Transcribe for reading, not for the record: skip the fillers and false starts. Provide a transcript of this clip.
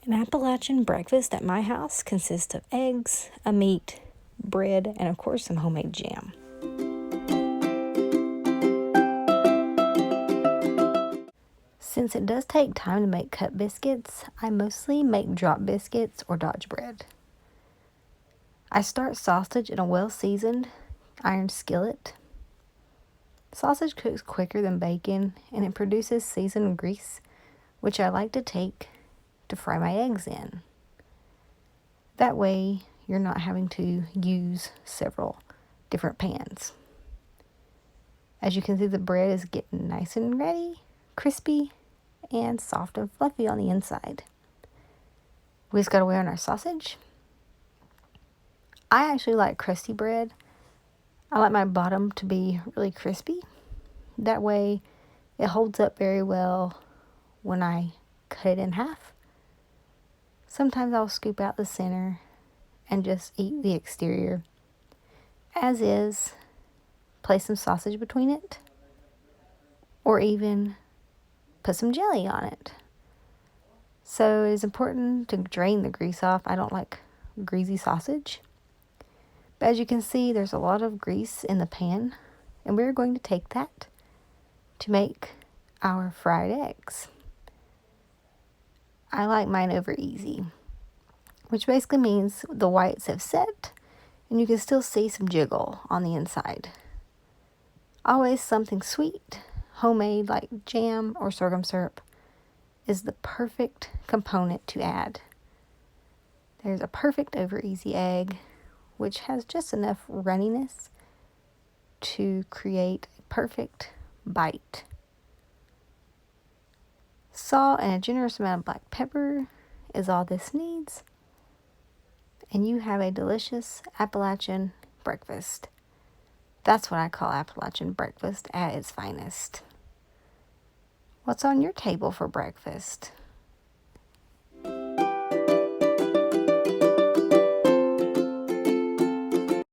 An Appalachian breakfast at my house consists of eggs, a meat, bread, and of course some homemade jam. Since it does take time to make cut biscuits, I mostly make drop biscuits or Dodge bread. I start sausage in a well-seasoned iron skillet. Sausage cooks quicker than bacon, and it produces seasoned grease, which I like to take to fry my eggs in. That way, you're not having to use several different pans. As you can see, the bread is getting nice and ready, crispy, and soft and fluffy on the inside. We just gotta wait on our sausage. I actually like crusty bread. I like my bottom to be really crispy. That way, it holds up very well when I cut it in half. Sometimes I'll scoop out the center and just eat the exterior as is, place some sausage between it, or even put some jelly on it. So it is important to drain the grease off. I don't like greasy sausage. But as you can see, there's a lot of grease in the pan, and we're going to take that to make our fried eggs. I like mine over easy, which basically means the whites have set and you can still see some jiggle on the inside. Always something sweet, homemade like jam or sorghum syrup is the perfect component to add. There's a perfect over easy egg, which has just enough runniness to create a perfect bite. Salt and a generous amount of black pepper is all this needs, and you have a delicious Appalachian breakfast. That's what I call Appalachian breakfast at its finest. What's on your table for breakfast?